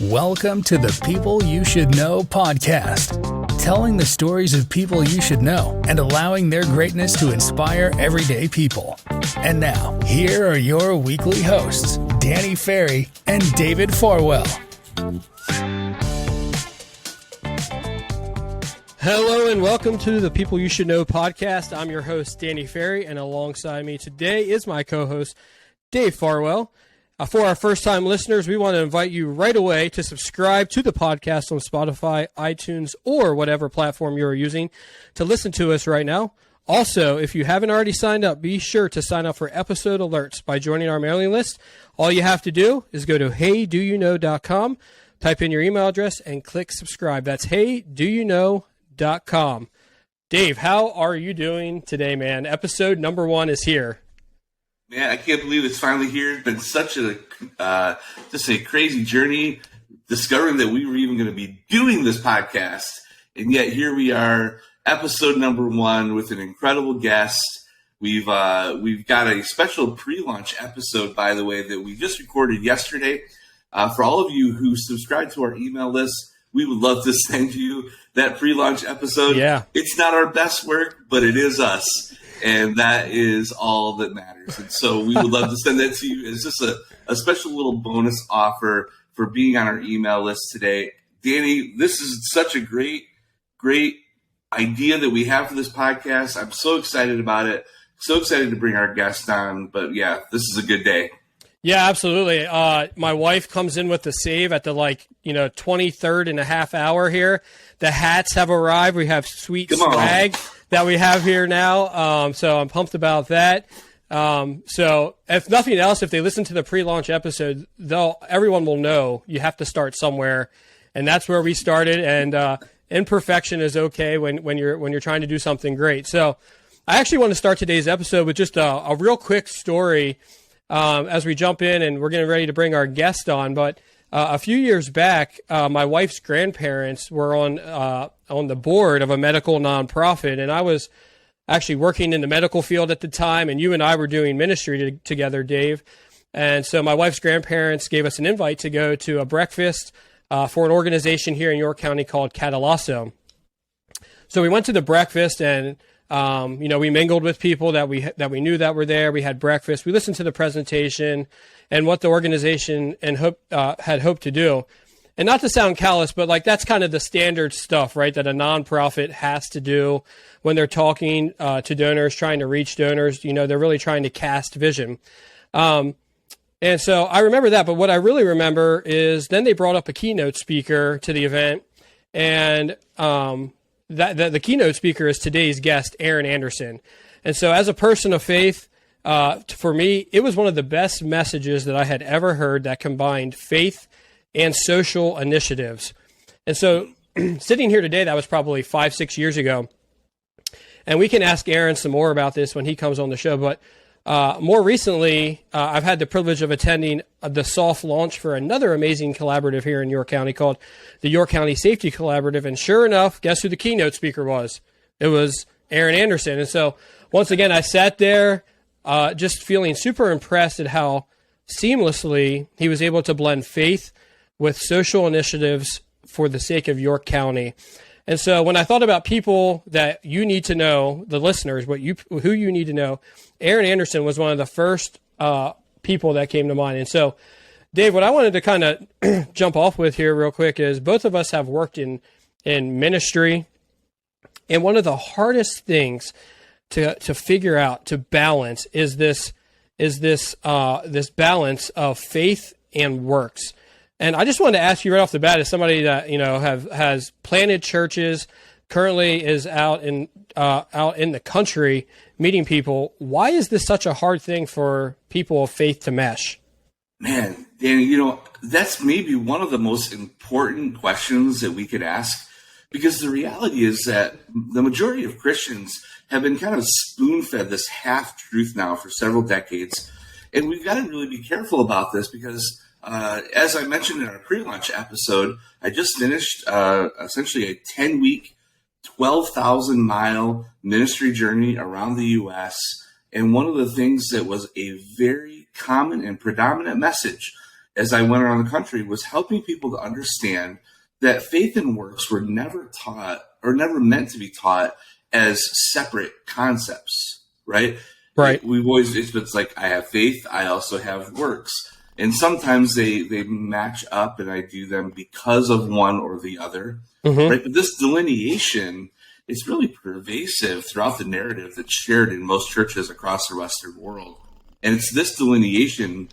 Welcome to the People You Should Know podcast, telling the stories of people you should know and allowing their greatness to inspire everyday people. And now, here are your weekly hosts, Danny Ferry and David Farwell. Hello and welcome to the People You Should Know podcast. I'm your host, Danny Ferry, and alongside me today is my co-host, Dave Farwell. For our first-time listeners, we want to invite you right away to subscribe to the podcast on Spotify, iTunes, or whatever platform you're using to listen to us right now. Also, if you haven't already signed up, be sure to sign up for episode alerts by joining our mailing list. All you have to do is go to heydouyouknow.com, type in your email address, and click subscribe. That's heydouyouknow.com. Dave, how are you doing today, man? Episode number 1 is here. Man, I can't believe it's finally here. It's been such a just a crazy journey discovering that we were even going to be doing this podcast, and yet here we are, episode number 1 with an incredible guest. We've got a special pre-launch episode, by the way, that we just recorded yesterday. For all of you who subscribe to our email list, we would love to send you that pre-launch episode. Yeah. It's not our best work, but it is us. And that is all that matters. And so we would love to send that to you as just a special little bonus offer for being on our email list today. Danny, this is such a great idea that we have for this podcast. I'm so excited about it. So excited to bring our guest on. But yeah, this is a good day. Yeah, absolutely. My wife comes in with the save at the 23rd and a half hour here. The hats have arrived. We have sweet swag that we have here now. So I'm pumped about that. So if nothing else, if they listen to the pre-launch episode, everyone will know you have to start somewhere, and that's where we started. And imperfection is okay when you're trying to do something great. So I actually want to start today's episode with just a real quick story. As we jump in and we're getting ready to bring our guest on. But a few years back, my wife's grandparents were on the board of a medical nonprofit, and I was actually working in the medical field at the time, and you and I were doing ministry together, Dave. And so my wife's grandparents gave us an invite to go to a breakfast for an organization here in York County called Catalasso. So we went to the breakfast, and we mingled with people that we knew that were there. We had breakfast. We listened to the presentation and what the organization had hoped to do. And not to sound callous, but that's kind of the standard stuff, right, that a nonprofit has to do when they're talking to donors, trying to reach donors. They're really trying to cast vision. And so I remember that. But what I really remember is then they brought up a keynote speaker to the event, and the keynote speaker is today's guest, Aaron Anderson. And so as a person of faith, for me, it was one of the best messages that I had ever heard that combined faith and social initiatives. And so sitting here today, that was probably 5-6 years ago. And we can ask Aaron some more about this when he comes on the show. But more recently, I've had the privilege of attending the soft launch for another amazing collaborative here in York County called the York County Safety Collaborative. And sure enough, guess who the keynote speaker was? It was Aaron Anderson. And so once again, I sat there just feeling super impressed at how seamlessly he was able to blend faith with social initiatives for the sake of York County. And so when I thought about people that you need to know, the listeners, who you need to know, Aaron Anderson was one of the first people that came to mind. And so, Dave, what I wanted to kind of jump off with here real quick is both of us have worked in ministry, and one of the hardest things to figure out, to balance, is this balance of faith and works. And I just wanted to ask you right off the bat, as somebody that has planted churches, currently is out in the country meeting people, why is this such a hard thing for people of faith to mesh? Man, Danny, that's maybe one of the most important questions that we could ask, because the reality is that the majority of Christians have been kind of spoon-fed this half-truth now for several decades. And we've got to really be careful about this because as I mentioned in our pre-launch episode, I just finished essentially a 10-week, 12,000-mile ministry journey around the U.S. And one of the things that was a very common and predominant message as I went around the country was helping people to understand that faith and works were never taught or never meant to be taught as separate concepts, right? Right. We've always, it's like, I have faith, I also have works. And sometimes they match up and I do them because of one or the other, right? But this delineation is really pervasive throughout the narrative that's shared in most churches across the Western world. And it's this delineation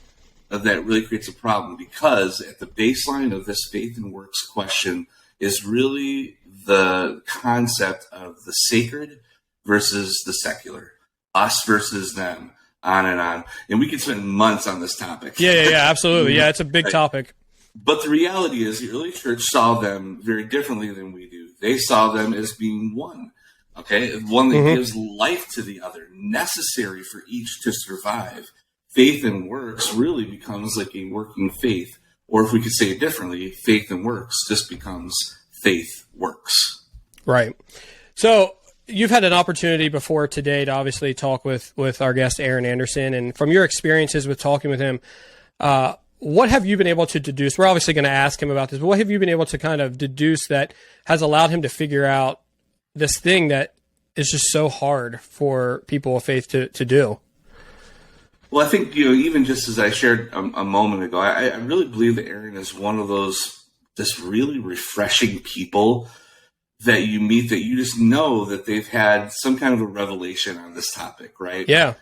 that really creates a problem, because at the baseline of this faith and works question is really the concept of the sacred versus the secular, us versus them, on and on. And we could spend months on this topic. Yeah, absolutely. Yeah, it's a big topic. But the reality is the early church saw them very differently than we do. They saw them as being one, okay? One that gives life to the other, necessary for each to survive. Faith and works really becomes like a working faith. Or if we could say it differently, faith and works just becomes faith works. Right. So you've had an opportunity before today to obviously talk with our guest, Aaron Anderson. And from your experiences with talking with him, what have you been able to deduce? We're obviously going to ask him about this, but what have you been able to kind of deduce that has allowed him to figure out this thing that is just so hard for people of faith to do? Well, I think, even just as I shared a moment ago, I really believe that Aaron is one of those just really refreshing people that you meet that you just know that they've had some kind of a revelation on this topic, right? Yeah.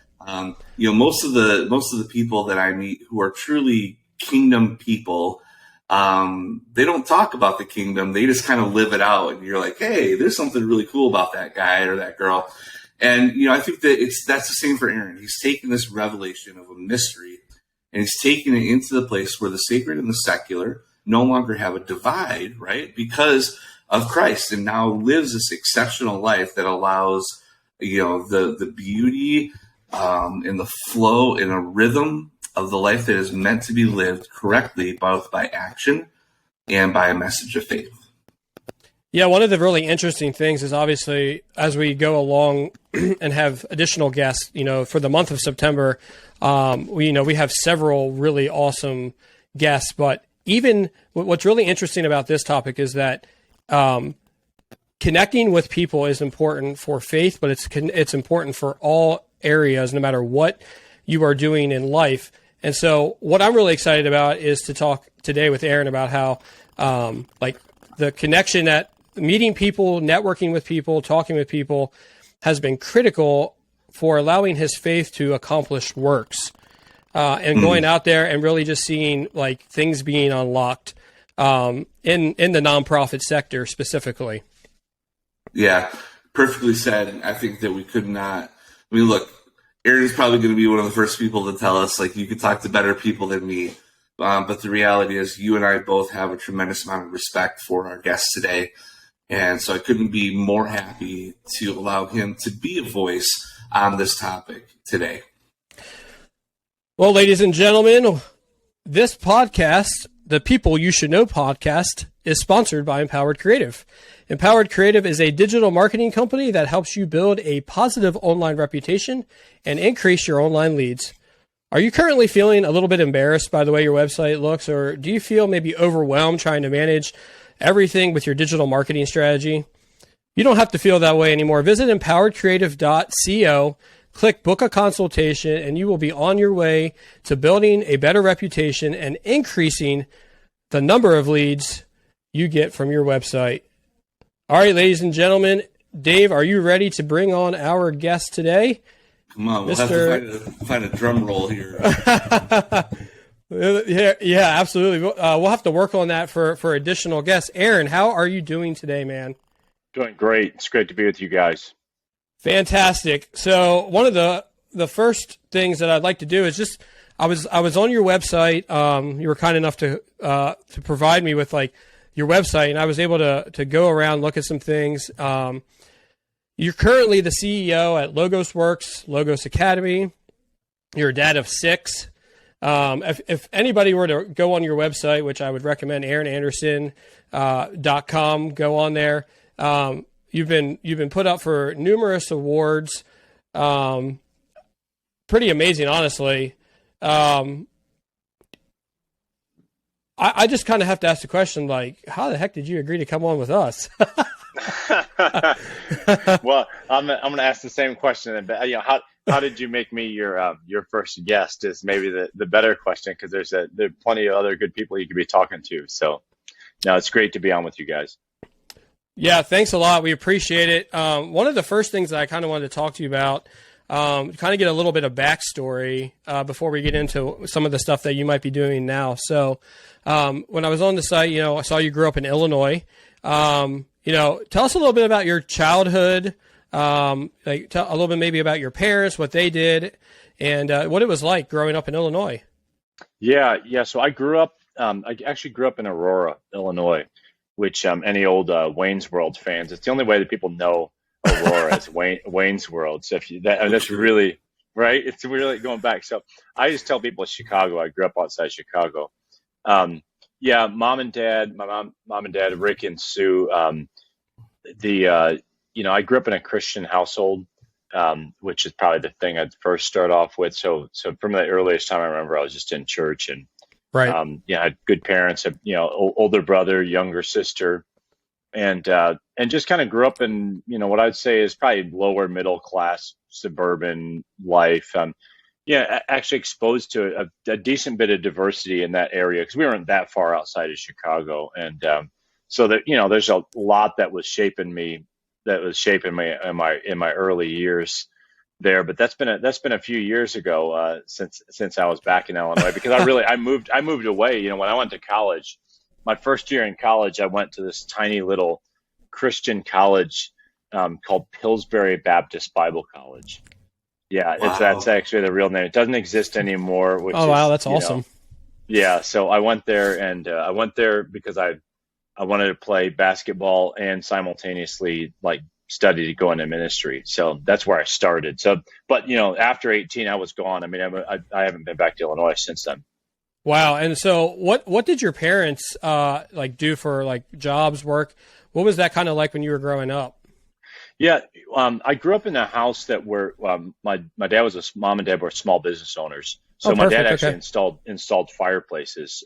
Most of the people that I meet who are truly kingdom people, they don't talk about the kingdom. They just kind of live it out. And you're like, hey, there's something really cool about that guy or that girl. And, I think that that's the same for Aaron. He's taken this revelation of a mystery and he's taken it into the place where the sacred and the secular no longer have a divide, right? Because of Christ, and now lives this exceptional life that allows, the beauty and the flow and a rhythm of the life that is meant to be lived correctly, both by action and by a message of faith. Yeah, one of the really interesting things is obviously as we go along and have additional guests, for the month of September, we have several really awesome guests. But even what's really interesting about this topic is that connecting with people is important for faith, but it's important for all areas, no matter what you are doing in life. And so what I'm really excited about is to talk today with Aaron about how the connection that meeting people, networking with people, talking with people has been critical for allowing his faith to accomplish works, and going out there and really just seeing like things being unlocked in the nonprofit sector specifically. Yeah, perfectly said. I think that we could not. I mean, look, Aaron is probably going to be one of the first people to tell us, like, you could talk to better people than me. But the reality is you and I both have a tremendous amount of respect for our guest today. And so I couldn't be more happy to allow him to be a voice on this topic today. Well, ladies and gentlemen, this podcast, the People You Should Know podcast, is sponsored by Empowered Creative. Empowered Creative is a digital marketing company that helps you build a positive online reputation and increase your online leads. Are you currently feeling a little bit embarrassed by the way your website looks, or do you feel maybe overwhelmed trying to manage everything with your digital marketing strategy? You don't have to feel that way anymore. Visit empoweredcreative.co, click book a consultation, and you will be on your way to building a better reputation and increasing the number of leads you get from your website. All right, ladies and gentlemen, Dave, are you ready to bring on our guest today? Come on, we'll have to find a drum roll here. Yeah, absolutely. We'll have to work on that for additional guests. Aaron, how are you doing today, man? Doing great. It's great to be with you guys. Fantastic. So one of the first things that I'd like to do is just I was on your website. You were kind enough to provide me with like your website, and I was able to go around, look at some things. You're currently the CEO at Logos Works, Logos Academy. You're a dad of 6. If anybody were to go on your website, which I would recommend, aaronanderson.com, go on there. You've been put up for numerous awards. Pretty amazing, honestly. I just kind of have to ask the question, like, how the heck did you agree to come on with us? Well, I'm going to ask the same question. But how did you make me your first guest? Is maybe the better question, because there are plenty of other good people you could be talking to. So, no, it's great to be on with you guys. Yeah, thanks a lot. We appreciate it. One of the first things that I kind of wanted to talk to you about, kind of get a little bit of backstory before we get into some of the stuff that you might be doing now. So when I was on the site, I saw you grew up in Illinois. Tell us a little bit about your childhood, tell a little bit maybe about your parents, what they did, and what it was like growing up in Illinois. Yeah. So I actually grew up in Aurora, Illinois, which any old Wayne's World fans, it's the only way that people know Aurora is Wayne's World. So that's really right. It's really going back. So I just tell people it's Chicago. I grew up outside Chicago. Yeah, mom and dad, my mom and dad, Rick and Sue. I grew up in a Christian household, which is probably the thing I'd first start off with. So from the earliest time I remember, I was just in church, and right. I had good parents, older brother, younger sister, and just kind of grew up in, what I'd say is probably lower middle class suburban life. Actually exposed to a decent bit of diversity in that area, because we weren't that far outside of Chicago. And so that, there's a lot that was shaping me in my early years there. But that's been a few years ago since I was back in Illinois, because I moved away. When I went to college, my first year in college, I went to this tiny little Christian college called Pillsbury Baptist Bible College. Yeah, wow. That's actually the real name. It doesn't exist anymore. Wow, that's awesome. Yeah, so I went there, and I went there because I wanted to play basketball and simultaneously study to go into ministry. So that's where I started. So, but after 18, I was gone. I mean, I haven't been back to Illinois since then. Wow. And so what did your parents do for jobs, work? What was that kind of like when you were growing up? Yeah, I grew up in a house that were my dad was mom and dad were small business owners. So my dad actually installed fireplaces,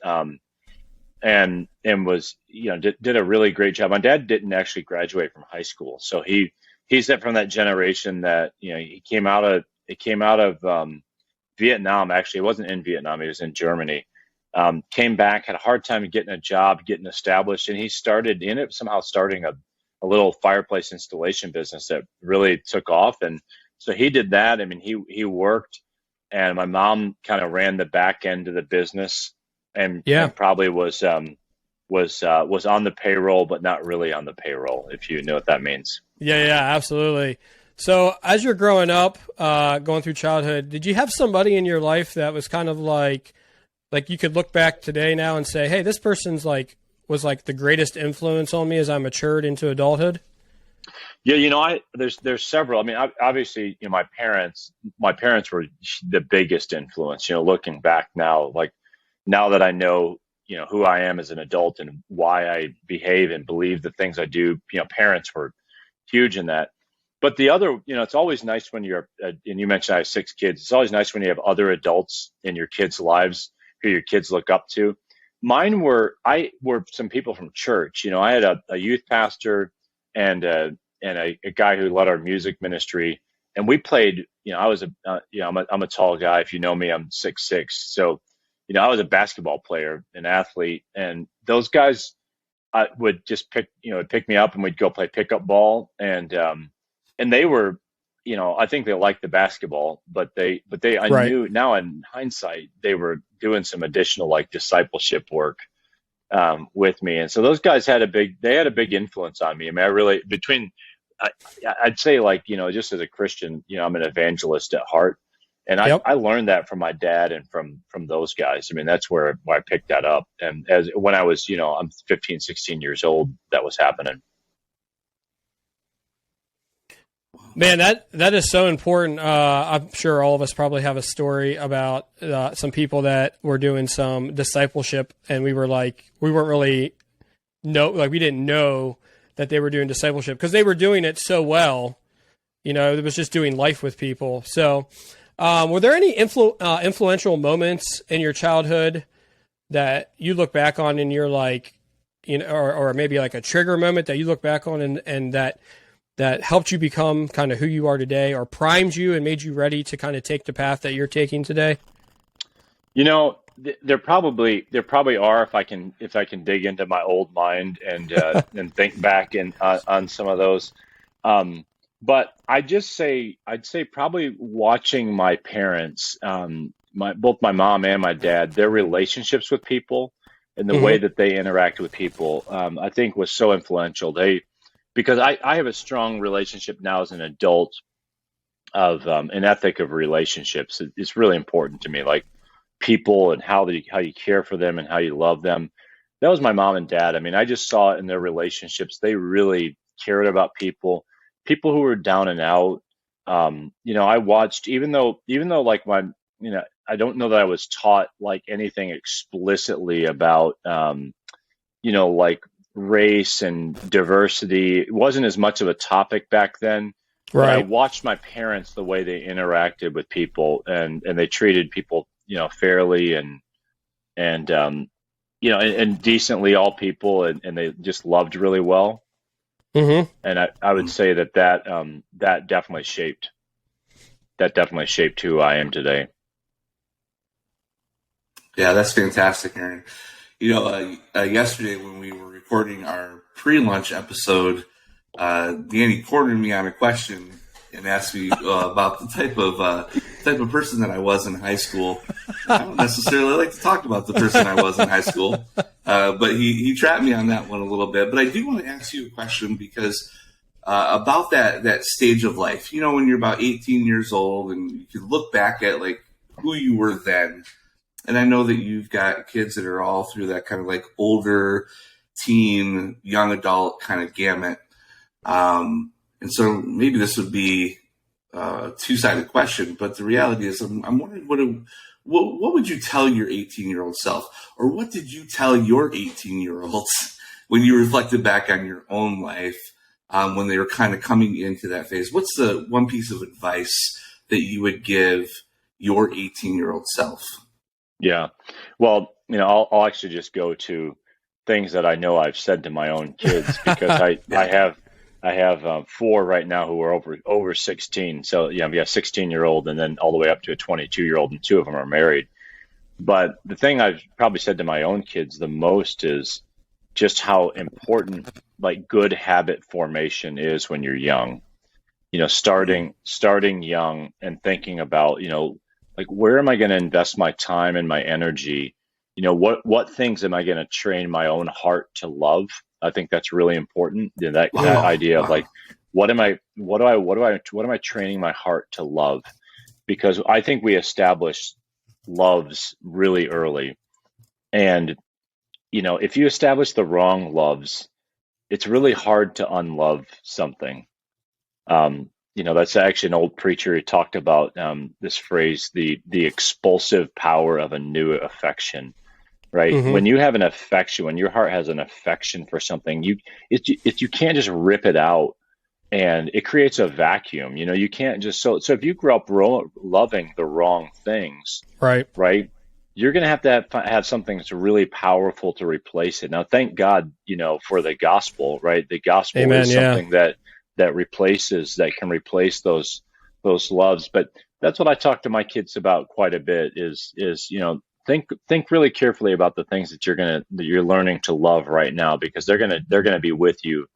and was did a really great job. My dad didn't actually graduate from high school, so he's from that generation that he came out of Vietnam. Actually, it wasn't in Vietnam; he was in Germany. Came back, had a hard time getting a job, getting established, and he ended up somehow starting a little fireplace installation business that really took off. And so he did that. I mean, he worked, and my mom kind of ran the back end of the business, and probably was on the payroll, but not really on the payroll, if you know what that means. Yeah, absolutely. So as you're growing up, going through childhood, did you have somebody in your life that was kind of like you could look back today now and say, hey, this person's was the greatest influence on me as I matured into adulthood? Yeah, there's several. I mean, obviously, my parents were the biggest influence. Looking back now, now that I know, who I am as an adult and why I behave and believe the things I do, parents were huge in that. But the other, it's always nice when and you mentioned I have 6 kids. It's always nice when you have other adults in your kids' lives who your kids look up to. Mine were some people from church. I had a youth pastor and a guy who led our music ministry, and we played. I was I'm a tall guy. If you know me, I'm 6'6". So, I was a basketball player, an athlete, and those guys would just pick me up, and we'd go play pickup ball, and they were. I think they liked the basketball, but I knew now in hindsight, they were doing some additional discipleship work with me. And so those guys had a big influence on me. I mean, I'd say just as a Christian, I'm an evangelist at heart. And I learned that from my dad and from those guys. I mean, that's where I picked that up. And when I was, I'm 15, 16 years old, that was happening. Man, that is so important. I'm sure all of us probably have a story about some people that were doing some discipleship, and we weren't really we didn't know that they were doing discipleship because they were doing it so well. It was just doing life with people. So, were there any influential moments in your childhood that you look back on and you're like, or maybe like a trigger moment that you look back on and that helped you become kind of who you are today, or primed you and made you ready to kind of take the path that you're taking today? There probably are, if I can dig into my old mind and and think back on some of those. But I'd say probably watching my parents, both my mom and my dad, their relationships with people and the way that they interact with people, I think was so influential. Because I have a strong relationship now as an adult of an ethic of relationships. It's really important to me, like people and how you care for them and how you love them. That was my mom and dad. I mean, I just saw it in their relationships. They really cared about people who were down and out. I watched, even though like I don't know that I was taught like anything explicitly about, like race and diversity. It wasn't as much of a topic back then. Right. I watched my parents, the way they interacted with people and they treated people, fairly and decently, all people, and they just loved really well. And I would say that definitely shaped who I am today. Yeah, that's fantastic, Aaron. Yesterday when we were recording our pre-lunch episode, Danny cornered me on a question and asked me about the type of person that I was in high school. I don't necessarily like to talk about the person I was in high school, but he trapped me on that one a little bit. But I do want to ask you a question because about that stage of life. When you're about 18 years old and you can look back at like who you were then. And I know that you've got kids that are all through that kind of like older teen, young adult kind of gamut. And so maybe this would be a two-sided question, but the reality is I'm wondering what would you tell your 18-year-old self, or what did you tell your 18-year-olds when you reflected back on your own life when they were kind of coming into that phase? What's the one piece of advice that you would give your 18-year-old self? Yeah. Well, I'll actually just go to things that I know I've said to my own kids because I have 4 right now who are over 16. So we have a 16-year-old and then all the way up to a 22-year-old, and 2 of them are married. But the thing I've probably said to my own kids the most is just how important like good habit formation is when you're young. Starting young and thinking about, like, where am I going to invest my time and my energy? What things am I going to train my own heart to love? I think that's really important. That idea of like, what am I training my heart to love? Because I think we establish loves really early. And, if you establish the wrong loves, it's really hard to unlove something. That's actually an old preacher who talked about this phrase, the expulsive power of a new affection, right? When you have an affection, when your heart has an affection for something, you can't just rip it out, and it creates a vacuum. You can't just, so if you grew up loving the wrong things, right? You're going to have something that's really powerful to replace it. Now, thank God, for the gospel, right? The gospel Amen, is something that can replace those loves. But that's what I talk to my kids about quite a bit is think really carefully about the things that you're learning to love right now, because they're gonna be with you,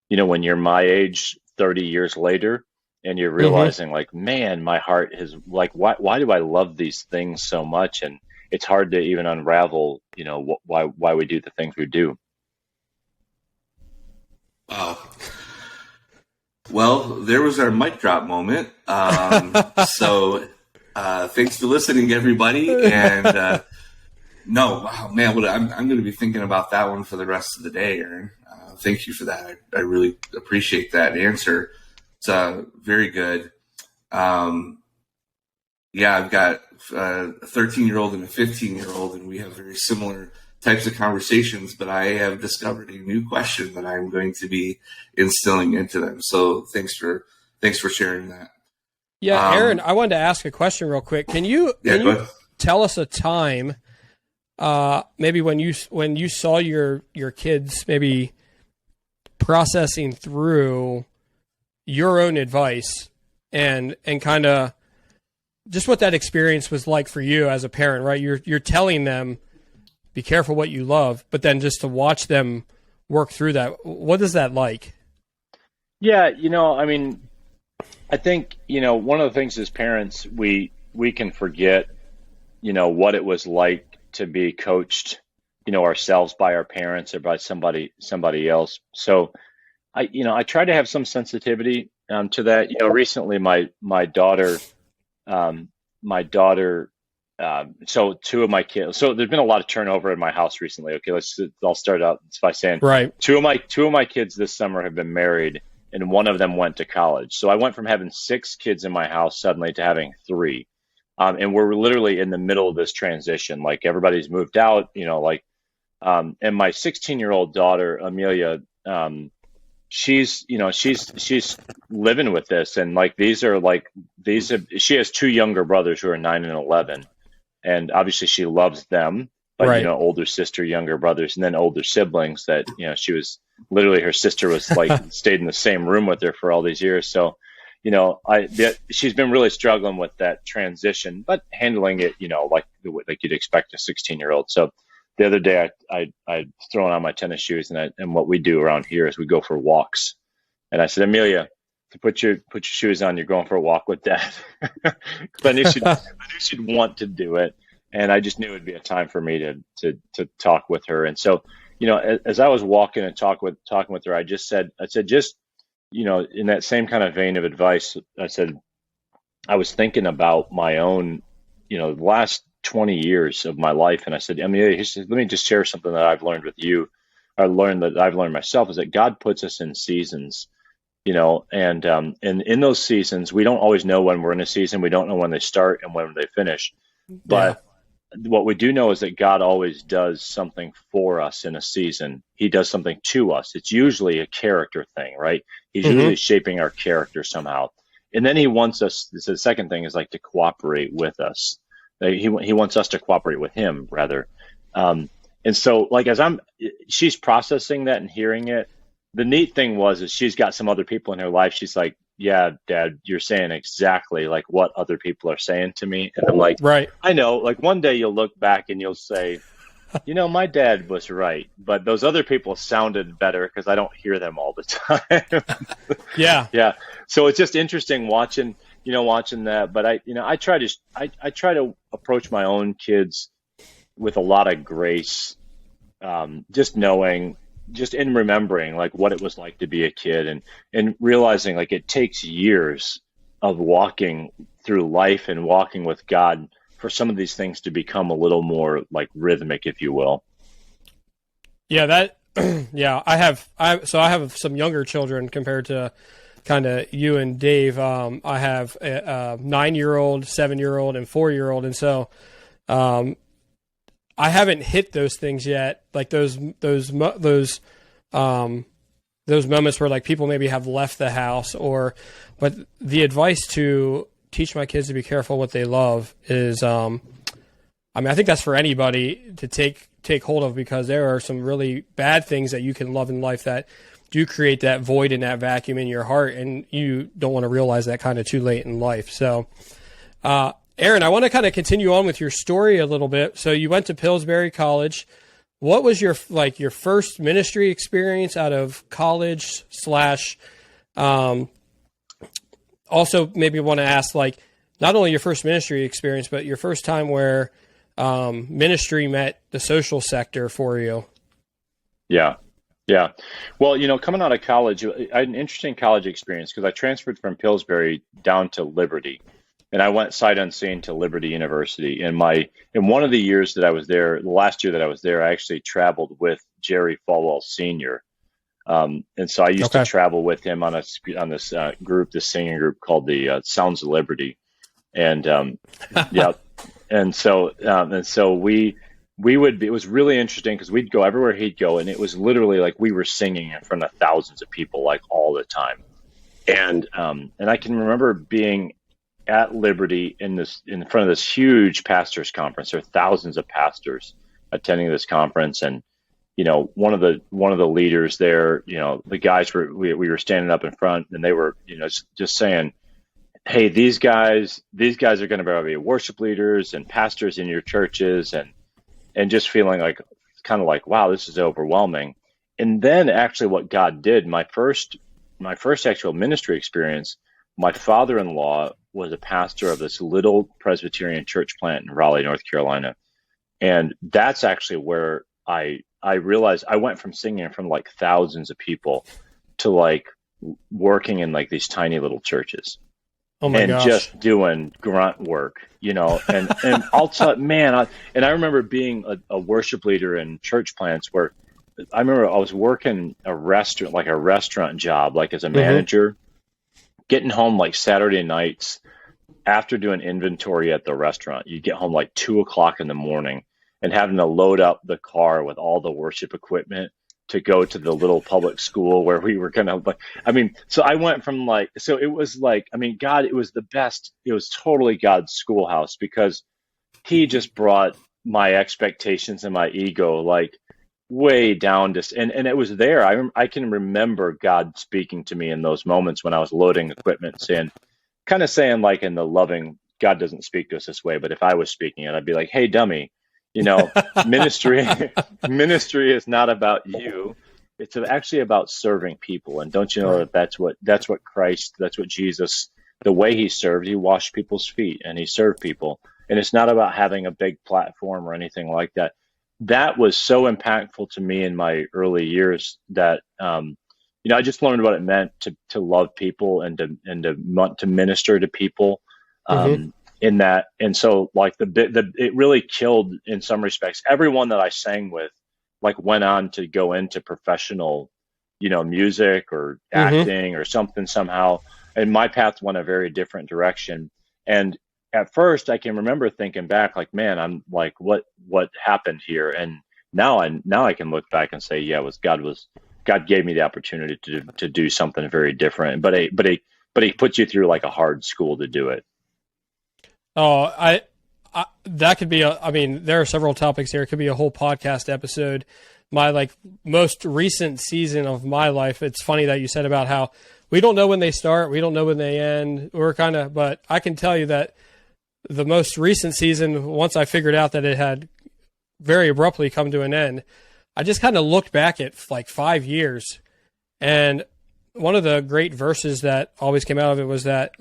when you're my age 30 years later, and you're realizing like, man, my heart is like, why do I love these things so much? And it's hard to even unravel, why we do the things we do. Well, there was our mic drop moment. So thanks for listening, everybody. And I'm going to be thinking about that one for the rest of the day, Aaron. Thank you for that. I really appreciate that answer. It's very good. I've got a 13-year-old and a 15-year-old, and we have very similar types of conversations, but I have discovered a new question that I'm going to be instilling into them. So thanks for sharing that. Yeah, Aaron, I wanted to ask a question real quick. Can you tell us a time maybe when you saw your kids maybe processing through your own advice and kind of just what that experience was like for you as a parent, right? You're telling them, be careful what you love, but then just to watch them work through that, what is that like? Yeah, I mean, I think, one of the things as parents, we can forget, what it was like to be coached, ourselves by our parents or by somebody else. So I try to have some sensitivity to that. Recently my daughter, so two of my kids, so there's been a lot of turnover in my house recently. Okay, I'll start out by saying, right, two of my kids this summer have been married, and one of them went to college. So I went from having 6 kids in my house suddenly to having 3. And we're literally in the middle of this transition. Like everybody's moved out, and my 16-year-old daughter, Amelia, she's living with this. And she has 2 younger brothers who are 9 and 11. And obviously she loves them, but, right. Older sister, younger brothers, and then older siblings that, she was literally, her sister was stayed in the same room with her for all these years. So, she's been really struggling with that transition, but handling it, like you'd expect a 16-year-old. So the other day I'd thrown on my tennis shoes, and what we do around here is we go for walks. And I said, Amelia, to put your shoes on, you're going for a walk with Dad. I knew she'd want to do it. And I just knew it'd be a time for me to talk with her. And so, as I was walking and talking with her, I said, in that same kind of vein of advice, I said, I was thinking about my own, the last 20 years of my life. And I said, Amelia, let me just share something that I've learned with you. I've learned myself, is that God puts us in seasons, and in those seasons, we don't always know when we're in a season. We don't know when they start and when they finish. But what we do know is that God always does something for us in a season. He does something to us. It's usually a character thing, right? He's usually shaping our character somehow. And then he wants us, the second thing is to cooperate with us. He wants us to cooperate with him, rather. And so as she's processing that and hearing it, the neat thing is she's got some other people in her life. She's like, yeah, Dad, you're saying exactly what other people are saying to me. And I'm like, right. I know, one day you'll look back and you'll say, my dad was right, but those other people sounded better because I don't hear them all the time. Yeah. Yeah. So it's just interesting watching that. But I try to approach my own kids with a lot of grace, just knowing, just in remembering what it was like to be a kid, and realizing it takes years of walking through life and walking with God for some of these things to become a little more rhythmic, if you will. Yeah, yeah, I have some younger children compared to kind of you and Dave. I have a 9-year-old, 7-year-old, and 4-year-old. And so, I haven't hit those things yet, those moments where people maybe have left the house, but the advice to teach my kids to be careful what they love is, I think that's for anybody to take hold of, because there are some really bad things that you can love in life that do create that void and that vacuum in your heart, and you don't want to realize that kind of too late in life. So, Aaron, I want to kind of continue on with your story a little bit. So you went to Pillsbury College. What was your first ministry experience out of college / also maybe want to ask not only your first ministry experience, but your first time where ministry met the social sector for you? Yeah. Yeah. Well, coming out of college, I had an interesting college experience because I transferred from Pillsbury down to Liberty. And I went sight unseen to Liberty University. In one of the years that I was there, the last year that I was there, I actually traveled with Jerry Falwell Sr. And so I used to travel with him on this singing group called the Sounds of Liberty. And yeah, and so we would be, it was really interesting because we'd go everywhere he'd go, and it was literally we were singing in front of thousands of people all the time. And I can remember being at Liberty in front of this huge pastors conference. There are thousands of pastors, attending this conference, and one of the leaders there, the guys we were standing up in front, and they were, just saying, hey, these guys are going to be worship leaders and pastors in your churches, and just feeling like, kind of like, wow, this is overwhelming. And then actually what God did, my first actual ministry experience, my father-in-law was a pastor of this little Presbyterian church plant in Raleigh, North Carolina. And that's actually where I realized I went from singing in front of like thousands of people to like working in like these tiny little churches. Oh my gosh. Just doing grunt work, and I'll tell, man, I remember being a worship leader in church plants where I remember I was working a restaurant job, like as a manager, getting home like Saturday nights after doing inventory at the restaurant. You get home like 2:00 in the morning and having to load up the car with all the worship equipment to go to the little public school where we were going to, so I went from so it was God, it was the best. It was totally God's schoolhouse, because he just brought my expectations and my ego like way down to, and it was there. I can remember God speaking to me in those moments when I was loading equipment, saying like in the loving, God doesn't speak to us this way, but if I was speaking it, I'd be like, hey, dummy, ministry is not about you. It's actually about serving people. And don't you know that's what Christ, that's what Jesus, the way he served, he washed people's feet and he served people. And it's not about having a big platform or anything like that. That was so impactful to me in my early years that, I just learned what it meant to love people and to minister to people. In that, and so like it really killed in some respects. Everyone that I sang with like went on to go into professional, music or acting or something somehow. And my path went a very different direction. And at first I can remember thinking back like, man, I'm like, what happened here? And now I can look back and say, yeah, God gave me the opportunity to do something very different. But he puts you through like a hard school to do it. Oh, that could be there are several topics here. It could be a whole podcast episode. My most recent season of my life. It's funny that you said about how we don't know when they start. We don't know when they end. But I can tell you that the most recent season, once I figured out that it had very abruptly come to an end, I just kind of looked back at like 5 years. And one of the great verses that always came out of it was that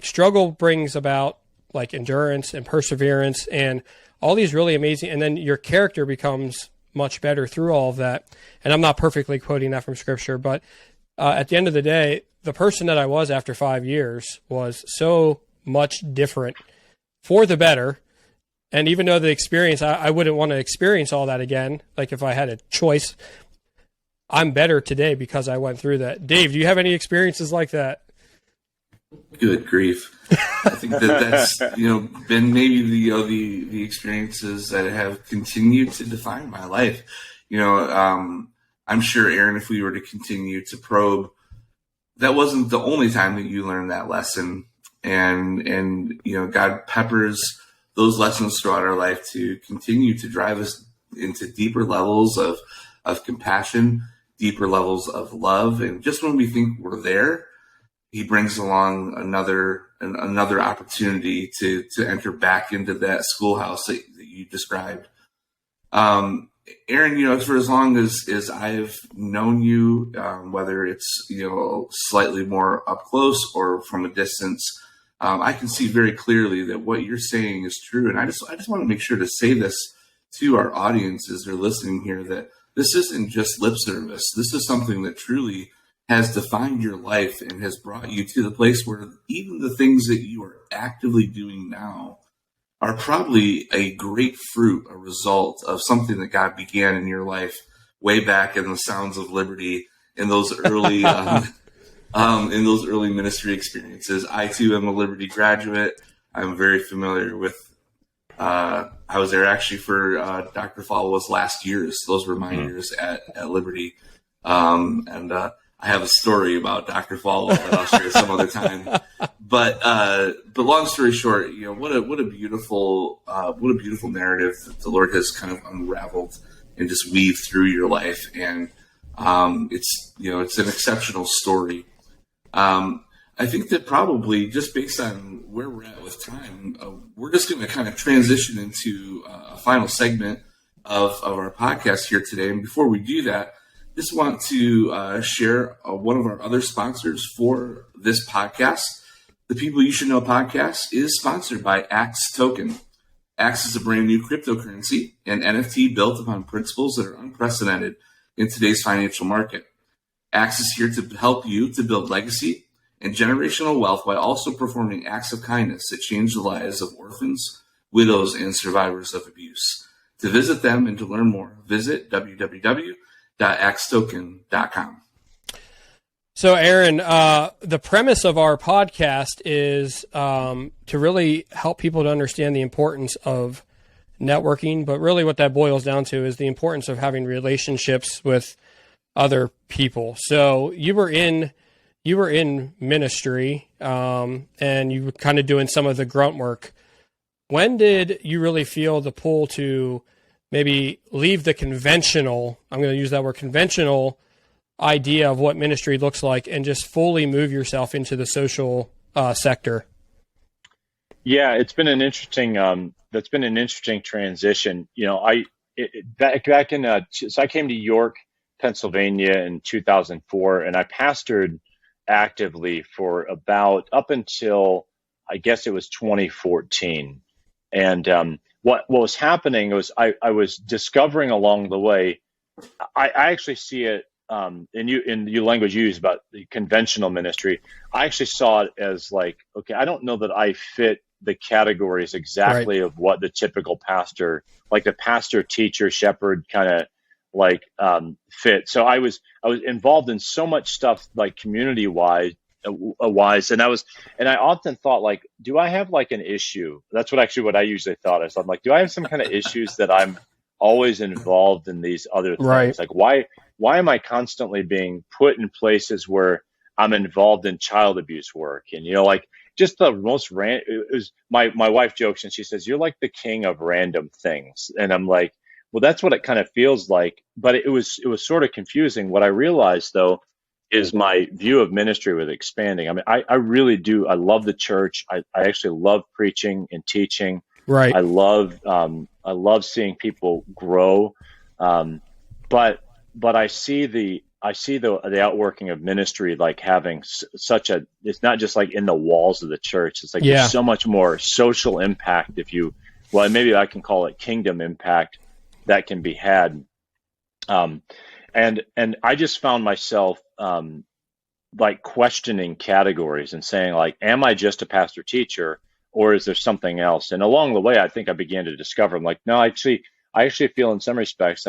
struggle brings about like endurance and perseverance and all these really amazing, and then your character becomes much better through all of that. And I'm not perfectly quoting that from scripture, but at the end of the day, the person that I was after 5 years was so much different for the better. And even though the experience, I wouldn't want to experience all that again. Like if I had a choice, I'm better today because I went through that. Dave, do you have any experiences like that? Good grief. I think that's been maybe the experiences that have continued to define my life. I'm sure, Aaron, if we were to continue to probe, that wasn't the only time that you learned that lesson. And God peppers those lessons throughout our life to continue to drive us into deeper levels of compassion, deeper levels of love. And just when we think we're there, he brings along another opportunity to enter back into that schoolhouse that you described. Aaron, for as long as I've known you, whether it's, slightly more up close or from a distance, I can see very clearly that what you're saying is true. And I just want to make sure to say this to our audience as they're listening here, that this isn't just lip service. This is something that truly has defined your life and has brought you to the place where even the things that you are actively doing now are probably a great fruit, a result of something that God began in your life way back in the Sounds of Liberty, in those early ministry experiences. I too am a Liberty graduate. I'm very familiar with. I was there actually for Dr. Falwell's last years. Those were my years at Liberty, and I have a story about Dr. Follow that I'll share some other time. But long story short, what a beautiful narrative that the Lord has kind of unraveled and just weaved through your life, and it's an exceptional story. I think that probably just based on where we're at with time, we're just going to kind of transition into a final segment of our podcast here today. And before we do that, just want to share one of our other sponsors for this podcast. The People You Should Know podcast is sponsored by Axe Token. Axe is a brand new cryptocurrency and NFT built upon principles that are unprecedented in today's financial market. Axe is here to help you to build legacy and generational wealth while also performing acts of kindness that change the lives of orphans, widows, and survivors of abuse. To visit them and to learn more, visit www.axetoken.com. So, Aaron, the premise of our podcast is to really help people to understand the importance of networking, but really what that boils down to is the importance of having relationships with other people. So you were in ministry, and you were kind of doing some of the grunt work. When did you really feel the pull to maybe leave the conventional, I'm going to use that word, conventional idea of what ministry looks like, and just fully move yourself into the social sector? Yeah, it's been an interesting, that's been an interesting transition. Back in, so I came to York, Pennsylvania in 2004, and I pastored actively for about up until, I guess it was 2014. And what was happening was I was discovering along the way, I actually see it in your language you use about the conventional ministry. I actually saw it as like, okay, I don't know that I fit the categories exactly of what the typical pastor, like the pastor, teacher, shepherd kind of like fit. So I was involved in so much stuff like community wise, and I often thought, like, do I have like an issue? That's what I usually thought. I'm like, do I have some kind of issues that I'm always involved in these other things? Right. Like, why am I constantly being put in places where I'm involved in child abuse work? And like just the most it was my wife jokes and she says, you're like the king of random things. And I'm like, well, that's what it kind of feels like. But it was sort of confusing. What I realized though is my view of ministry was expanding. I mean, I really do. I love the church. I actually love preaching and teaching. Right. I love seeing people grow. But I see the outworking of ministry like having it's not just like in the walls of the church. It's like there's so much more social impact, maybe I can call it kingdom impact, that can be had. And I just found myself like questioning categories and saying, like, am I just a pastor teacher or is there something else? And along the way, I think I began to discover, I'm like, no, I actually feel in some respects,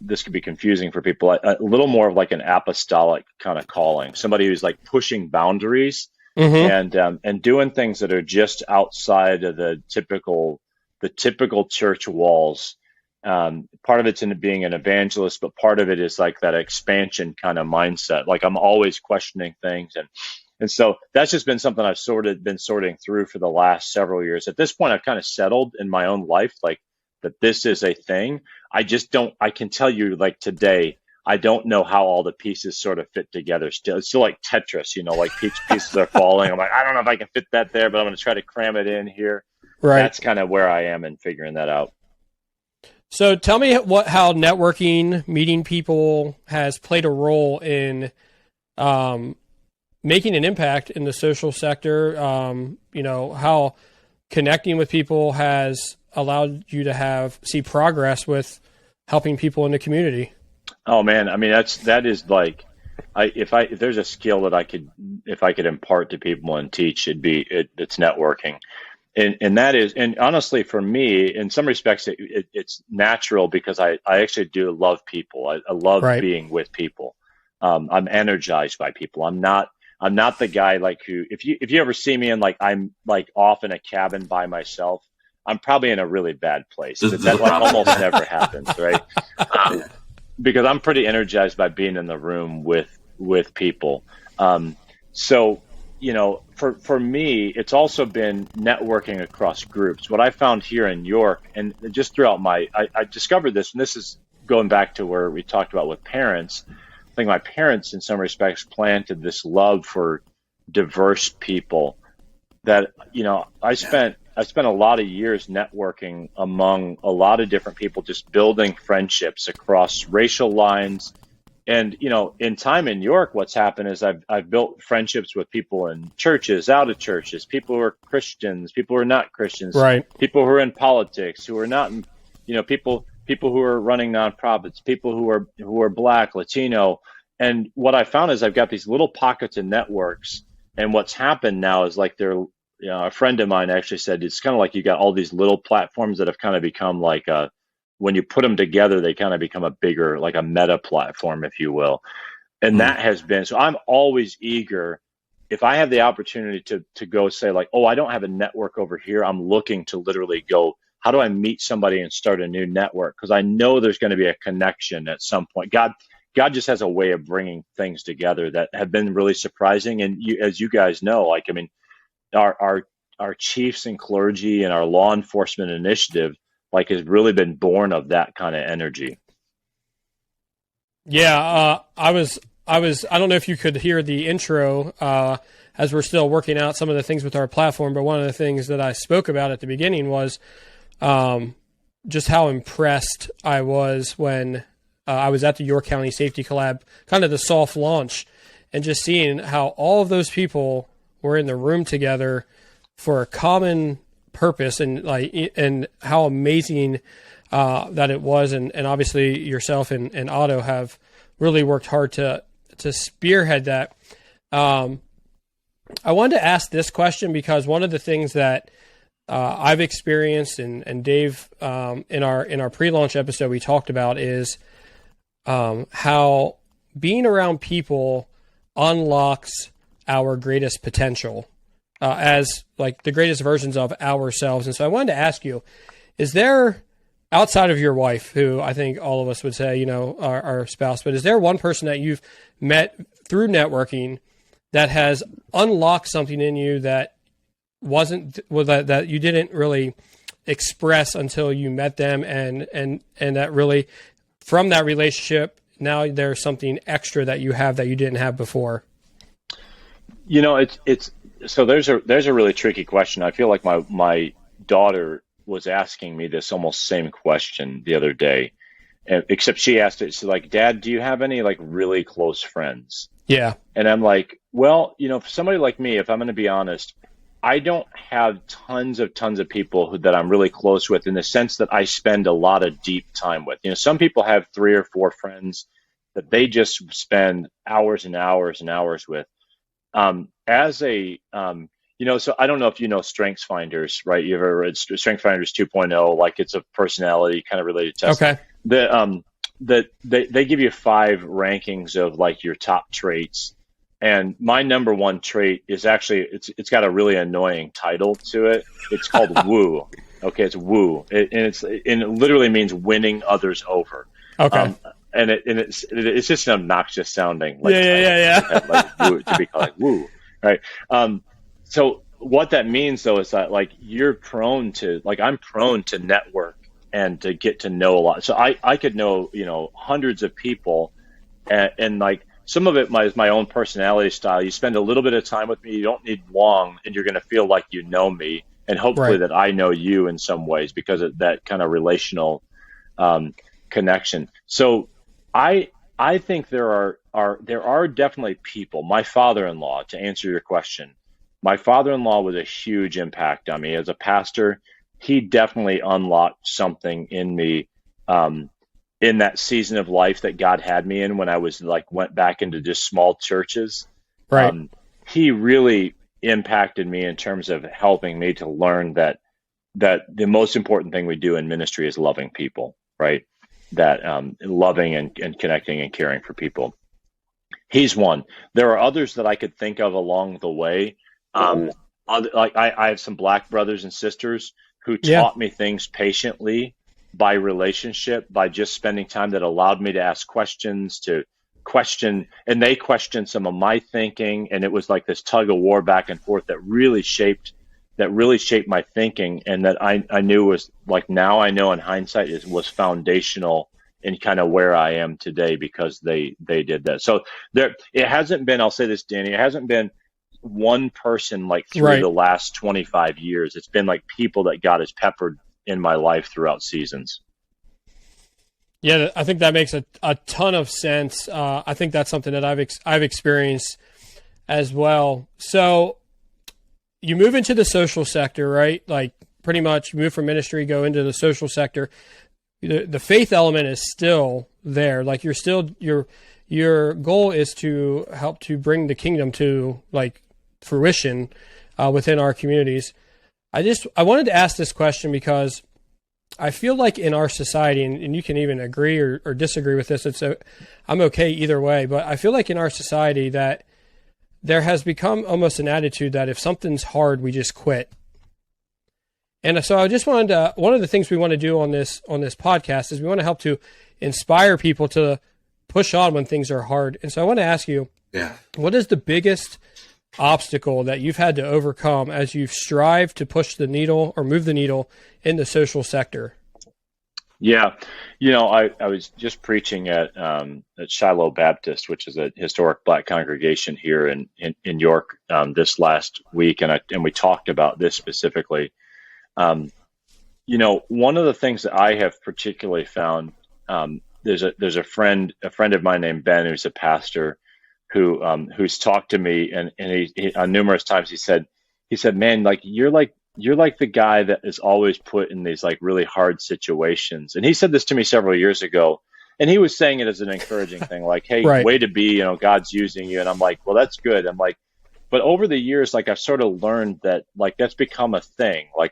this could be confusing for people, a little more of like an apostolic kind of calling, somebody who's like pushing boundaries and doing things that are just outside of the typical church walls. Part of it's in being an evangelist, but part of it is like that expansion kind of mindset. Like I'm always questioning things. And so that's just been something I've been sorting through for the last several years. At this point, I've kind of settled in my own life, like that this is a thing. I can tell you like today, I don't know how all the pieces sort of fit together still. It's still like Tetris, like each pieces are falling. I'm like, I don't know if I can fit that there, but I'm going to try to cram it in here. Right. That's kind of where I am in figuring that out. So tell me how networking, meeting people has played a role in making an impact in the social sector. How connecting with people has allowed you to see progress with helping people in the community. Oh man, I mean that is like, if there's a skill that I could impart to people and teach, it's networking. And that is, and honestly, for me, in some respects, it's natural because I actually do love people. I love being with people. I'm energized by people. I'm not the guy like who, if you ever see me and like I'm like off in a cabin by myself, I'm probably in a really bad place. That like almost never happens, right? because I'm pretty energized by being in the room with people. So, for me, it's also been networking across groups. What I found here in York, and just throughout I discovered this, and this is going back to where we talked about with parents. I think my parents, in some respects, planted this love for diverse people that, I spent a lot of years networking among a lot of different people, just building friendships across racial lines. And, in time in York, what's happened is I've built friendships with people in churches, out of churches, people who are Christians, people who are not Christians, right, people who are in politics, who are not, people who are running nonprofits, people who are Black, Latino. And what I found is I've got these little pockets of networks. And what's happened now is like a friend of mine actually said, it's kind of like you got all these little platforms that have kind of become like when you put them together, they kind of become a bigger, like a meta platform, if you will. And that has been, so I'm always eager, if I have the opportunity to go say like, oh, I don't have a network over here, I'm looking to literally go, how do I meet somebody and start a new network? Because I know there's going to be a connection at some point. God just has a way of bringing things together that have been really surprising. And as you guys know, our chiefs and clergy and our law enforcement initiative, has really been born of that kind of energy. Yeah, I don't know if you could hear the intro as we're still working out some of the things with our platform, but one of the things that I spoke about at the beginning was just how impressed I was when I was at the York County Safety Collab, kind of the soft launch, and just seeing how all of those people were in the room together for a common purpose, and how amazing that it was, and obviously yourself and Otto have really worked hard to spearhead that. I wanted to ask this question because one of the things that I've experienced, and Dave in our pre-launch episode we talked about, is how being around people unlocks our greatest potential. As like the greatest versions of ourselves. And so I wanted to ask you, is there, outside of your wife, who I think all of us would say, our spouse, but is there one person that you've met through networking that has unlocked something in you that that you didn't really express until you met them, and that really, from that relationship, now there's something extra that you have that you didn't have before? So there's a really tricky question. I feel like my daughter was asking me this almost same question the other day, except she asked it. She's like, Dad, do you have any like really close friends? Yeah. And I'm like, well, for somebody like me, if I'm going to be honest, I don't have tons of people that I'm really close with, in the sense that I spend a lot of deep time with. Some people have 3 or 4 friends that they just spend hours and hours and hours with. So I don't know if you know Strengths Finders, right? You've ever read Strengths Finders 2.0, like it's a personality kind of related test. Okay. They give you 5 rankings of like your top traits. And my number 1 trait is actually, it's got a really annoying title to it. It's called woo. Okay. It's woo. And it literally means winning others over. Okay. And it's just an obnoxious sounding, like woo, to be called like woo, right? So what that means though is that like I'm prone to network and to get to know a lot. So I could know hundreds of people, and like some of it is my own personality style. You spend a little bit of time with me, you don't need long, and you're going to feel like you know me, and hopefully that I know you in some ways because of that kind of relational connection. So I think there are definitely people. My father-in-law, to answer your question, my father-in-law was a huge impact on me as a pastor. He definitely unlocked something in me in that season of life that God had me in when I was went back into just small churches. Right. He really impacted me in terms of helping me to learn that the most important thing we do in ministry is loving people, right? That loving and connecting and caring for people. He's one. There are others that I could think of along the way. I have some Black brothers and sisters who taught me things patiently by relationship, by just spending time that allowed me to ask questions, to question, and they questioned some of my thinking. And it was like this tug of war back and forth that really shaped my thinking. And that I knew was like, now I know in hindsight was foundational in kind of where I am today because they did that. So it hasn't been, I'll say this, Danny, it hasn't been one person like through the last 25 years. It's been like people that God has peppered in my life throughout seasons. Yeah, I think that makes a ton of sense. I think that's something that I've experienced as well. So you move into the social sector, right? Like pretty much you move from ministry, go into the social sector. The faith element is still there. Like your goal is to help to bring the kingdom to like fruition within our communities. I wanted to ask this question because I feel like in our society, and you can even agree or disagree with this, I'm okay either way, but I feel like in our society that there has become almost an attitude that if something's hard, we just quit. And so I just wanted to, one of the things we want to do on this podcast is we want to help to inspire people to push on when things are hard. And so I want to ask you, what is the biggest obstacle that you've had to overcome as you've strived to push the needle or move the needle in the social sector? Yeah. I was just preaching at Shiloh Baptist, which is a historic Black congregation here in York this last week. And we talked about this specifically. One of the things that I have particularly found, there's a friend of mine named Ben, who's a pastor who's talked to me and he on numerous times he said, man, like you're like the guy that is always put in these like really hard situations. And he said this to me several years ago, and he was saying it as an encouraging thing, like, hey, way to be, God's using you. And I'm like, well, that's good. I'm like, but over the years, like I've sort of learned that like that's become a thing. Like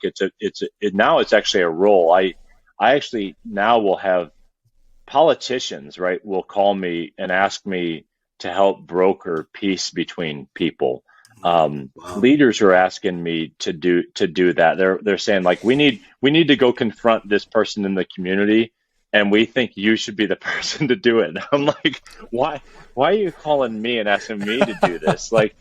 now it's actually a role. I actually now will have politicians, right, will call me and ask me to help broker peace between people. Leaders are asking me to do that. They're saying like, we need to go confront this person in the community, and we think you should be the person to do it. And I'm like, why are you calling me and asking me to do this? Like,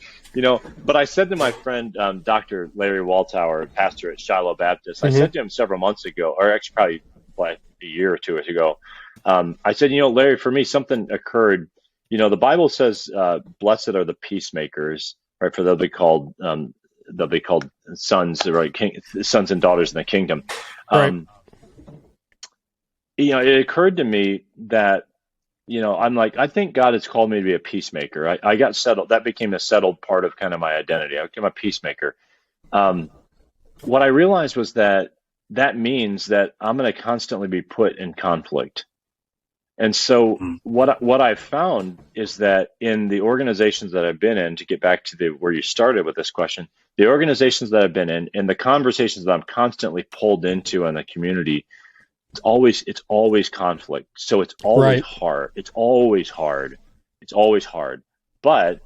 but I said to my friend, Dr. Larry Waltower, pastor at Shiloh Baptist, I said to him several months ago, or actually probably like a year or two ago, I said, Larry, for me, something occurred. The Bible says, blessed are the peacemakers, right? For they'll be called sons, right? Sons and daughters in the kingdom. Right. It occurred to me that, I'm like, I think God has called me to be a peacemaker. I got settled. That became a settled part of kind of my identity. I became a peacemaker. What I realized was that means that I'm going to constantly be put in conflict. And so what I've found is that in the organizations that I've been in, to get back to where you started with this question, the organizations that I've been in and the conversations that I'm constantly pulled into in the community, it's always conflict. So it's always hard. It's always hard. But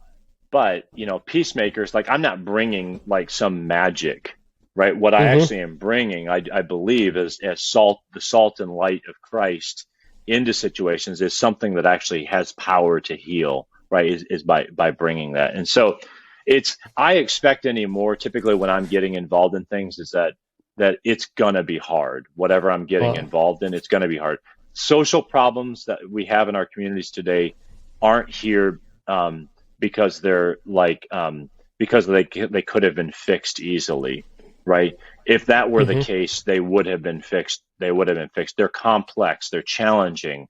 peacemakers, like I'm not bringing like some magic, right? What I actually am bringing, I believe, is as the salt and light of Christ into situations is something that actually has power to heal, right? Is by bringing that. And so I expect anymore, typically when I'm getting involved in things, is that it's gonna be hard. Whatever I'm getting involved in, it's gonna be hard. Social problems that we have in our communities today aren't here because they're like because they could have been fixed easily, right? If that were the case, they would have been fixed. They're complex. They're challenging.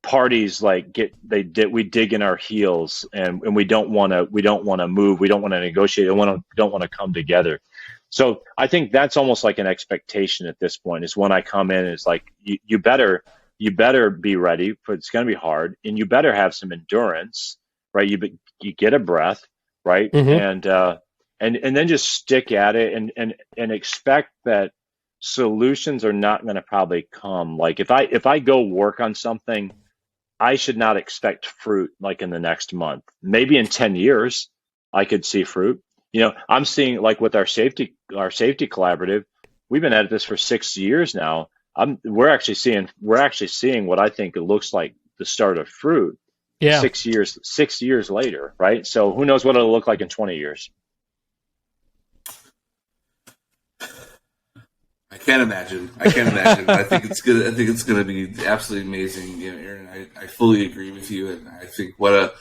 Parties like we dig in our heels, and we don't want to move. We don't want to negotiate. We don't want to come together. So I think that's almost like an expectation at this point. Is when I come in, it's like you better be ready for it's going to be hard, and you better have some endurance, right? You get a breath, right? And then just stick at it and expect that solutions are not going to probably come. Like if I go work on something, I should not expect fruit like in the next month. Maybe in 10 years, I could see fruit. I'm seeing like with our safety collaborative, we've been at this for 6 years now. we're actually seeing what I think it looks like the start of fruit. Yeah. 6 years later, right? So who knows what it'll look like in 20 years? I can't imagine. I think it's good. I think it's going to be absolutely amazing. Aaron, I fully agree with you, and I think what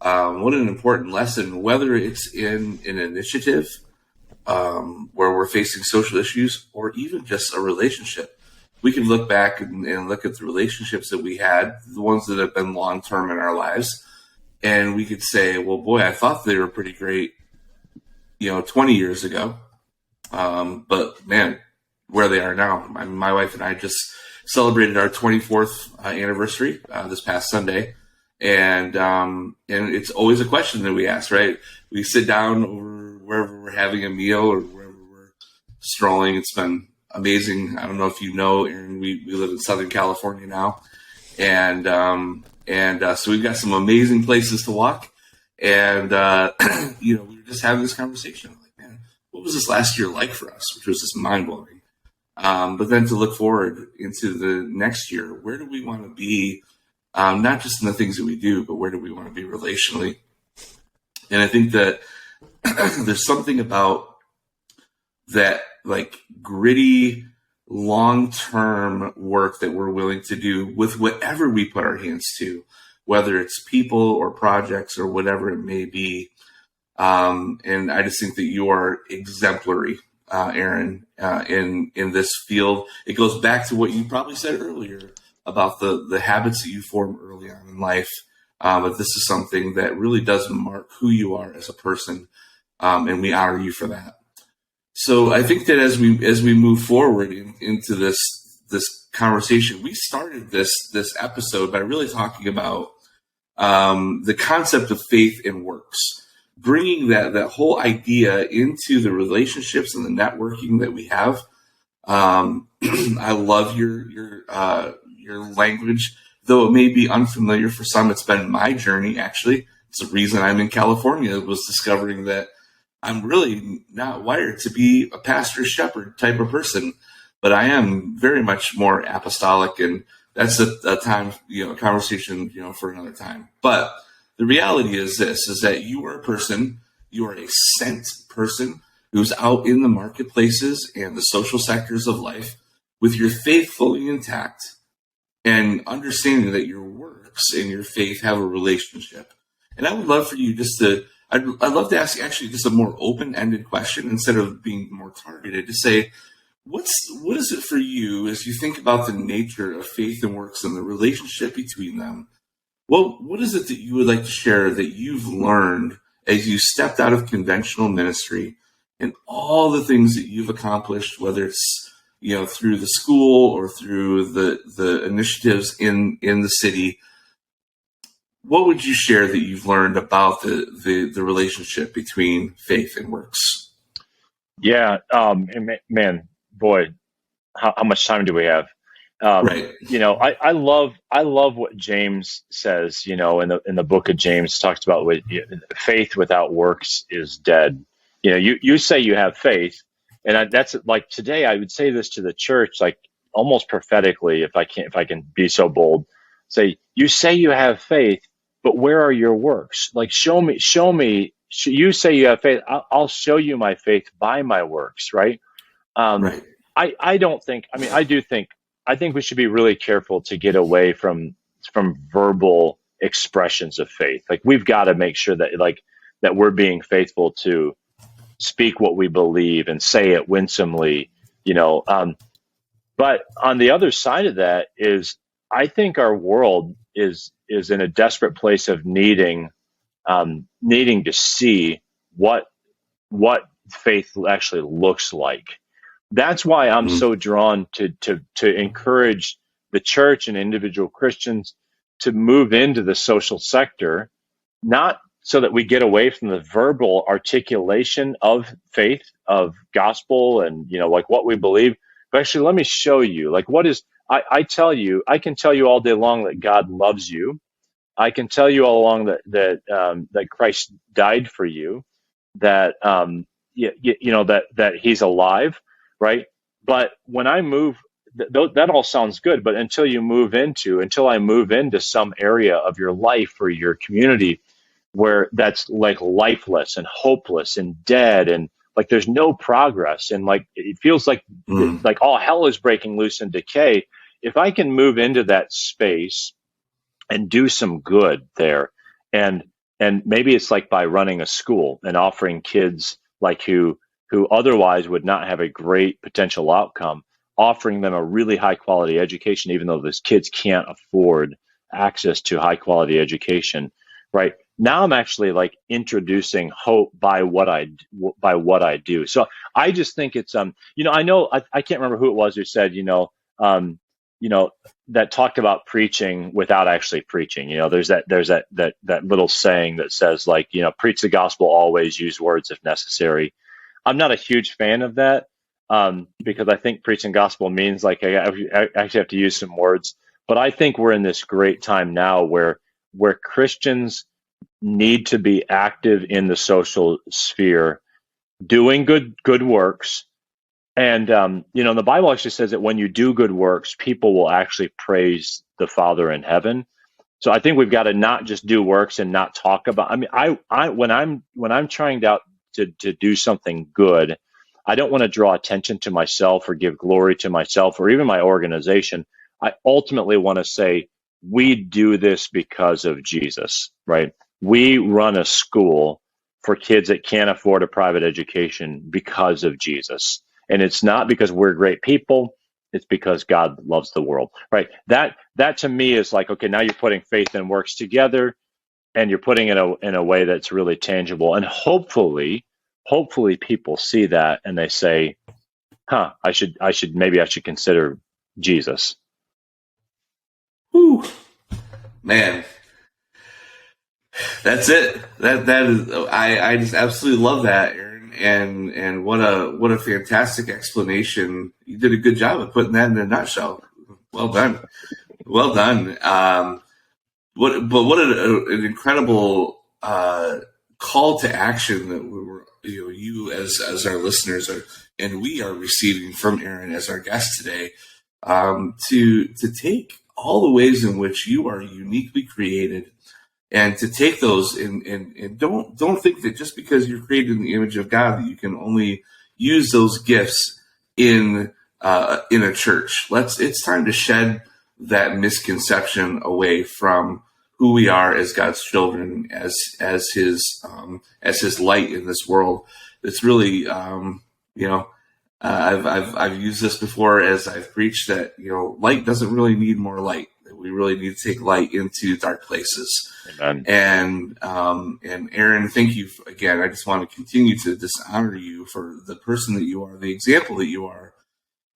an important lesson. Whether it's in an initiative where we're facing social issues, or even just a relationship, we can look back and look at the relationships that we had, the ones that have been long term in our lives, and we could say, "Well, boy, I thought they were pretty great, 20 years ago, but man." Where they are now. My wife and I just celebrated our 24th anniversary this past Sunday, and it's always a question that we ask. Right, we sit down over wherever we're having a meal or wherever we're strolling. It's been amazing. I don't know if you know, Aaron, we live in Southern California now, and so we've got some amazing places to walk. And we were just having this conversation. I'm like, man, what was this last year like for us? Which was just mind blowing. But then to look forward into the next year, where do we want to be? Not just in the things that we do, but where do we want to be relationally? And I think that there's something about that, like gritty, long-term work that we're willing to do with whatever we put our hands to, whether it's people or projects or whatever it may be. And I just think that you are exemplary, Aaron, in this field. It goes back to what you probably said earlier about the habits that you form early on in life. But this is something that really does mark who you are as a person, and we honor you for that. So I think that as we move forward into this conversation, we started this episode by really talking about the concept of faith and works, bringing that whole idea into the relationships and the networking that we have. I love your language, though it may be unfamiliar for some. It's been my journey, actually. It's the reason I'm in California, was discovering that I'm really not wired to be a pastor shepherd type of person, but I am very much more apostolic, and that's a conversation, for another time. But the reality is this, is that you are a person, you are a sent person who's out in the marketplaces and the social sectors of life with your faith fully intact, and understanding that your works and your faith have a relationship. And I would love for you I'd love to ask actually just a more open-ended question instead of being more targeted, to say, what is it for you as you think about the nature of faith and works and the relationship between them? What is it that you would like to share that you've learned as you stepped out of conventional ministry and all the things that you've accomplished, whether it's through the school or through the initiatives in the city? What would you share that you've learned about the relationship between faith and works? Yeah, man, boy, how much time do we have? Right. I love what James says. In the book of James, talks about faith without works is dead. You say you have faith, and that's like today. I would say this to the church, like almost prophetically, if I can be so bold. Say, you say you have faith, but where are your works? Like, show me. You say you have faith. I'll show you my faith by my works. Right. Right. I don't think. I think we should be really careful to get away from verbal expressions of faith. Like, we've got to make sure that we're being faithful to speak what we believe and say it winsomely. But on the other side of that is, I think our world is in a desperate place of needing to see what faith actually looks like. That's why I'm so drawn to encourage the church and individual Christians to move into the social sector, not so that we get away from the verbal articulation of faith, of gospel, and like what we believe. But actually, let me show you, like, what is. I can tell you all day long that God loves you. I can tell you all along that Christ died for you, that that He's alive, right? But when I move that all sounds good, but until I move into some area of your life or your community where that's like lifeless and hopeless and dead, and like there's no progress, and like it feels like like all hell is breaking loose in decay. If I can move into that space and do some good there, and maybe it's like by running a school and offering kids like who otherwise would not have a great potential outcome, offering them a really high quality education, even though those kids can't afford access to high quality education, right? Now I'm actually like introducing hope by what I do. So I just think it's I know I can't remember who it was who said that talked about preaching without actually preaching. There's that little saying that says like preach the gospel always, use words if necessary. I'm not a huge fan of that because I think preaching gospel means like I actually have to use some words. But I think we're in this great time now where Christians need to be active in the social sphere, doing good works. And, the Bible actually says that when you do good works, people will actually praise the Father in heaven. So I think we've got to not just do works and not talk about, when I'm trying to do something good, I don't want to draw attention to myself or give glory to myself or even my organization. I ultimately want to say, we do this because of Jesus, right? We run a school for kids that can't afford a private education because of Jesus. And it's not because we're great people. It's because God loves the world, right? That to me is like, okay, now you're putting faith and works together, and you're putting it in a way that's really tangible. And hopefully people see that and they say, I should consider Jesus. Whew. Man, that's it. That is, I just absolutely love that, Aaron. And what a fantastic explanation. You did a good job of putting that in a nutshell. Well done. Well done. What an incredible call to action that we were, you as our listeners and we are receiving from Aaron as our guest today, to take all the ways in which you are uniquely created, and to take those and don't think that just because you're created in the image of God that you can only use those gifts in a church. It's time to shed that misconception away from who we are as God's children, as His light in this world. It's really I've used this before as I've preached that light doesn't really need more light. We really need to take light into dark places. Amen. And Aaron, thank you again. I just want to continue to honor you for the person that you are, the example that you are,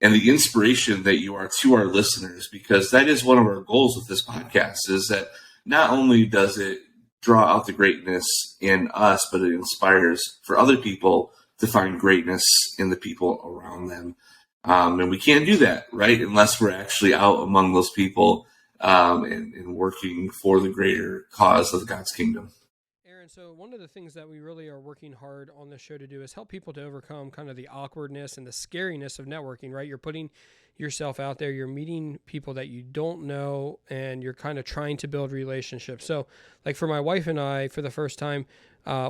and the inspiration that you are to our listeners, because that is one of our goals with this podcast, is that not only does it draw out the greatness in us, but it inspires for other people to find greatness in the people around them. And we can't do that, right, unless we're actually out among those people and working for the greater cause of God's kingdom. Aaron, so one of the things that we really are working hard on the show to do is help people to overcome kind of the awkwardness and the scariness of networking, right? You're putting yourself out there, you're meeting people that you don't know, and you're kind of trying to build relationships. So like for my wife and I, for the first time,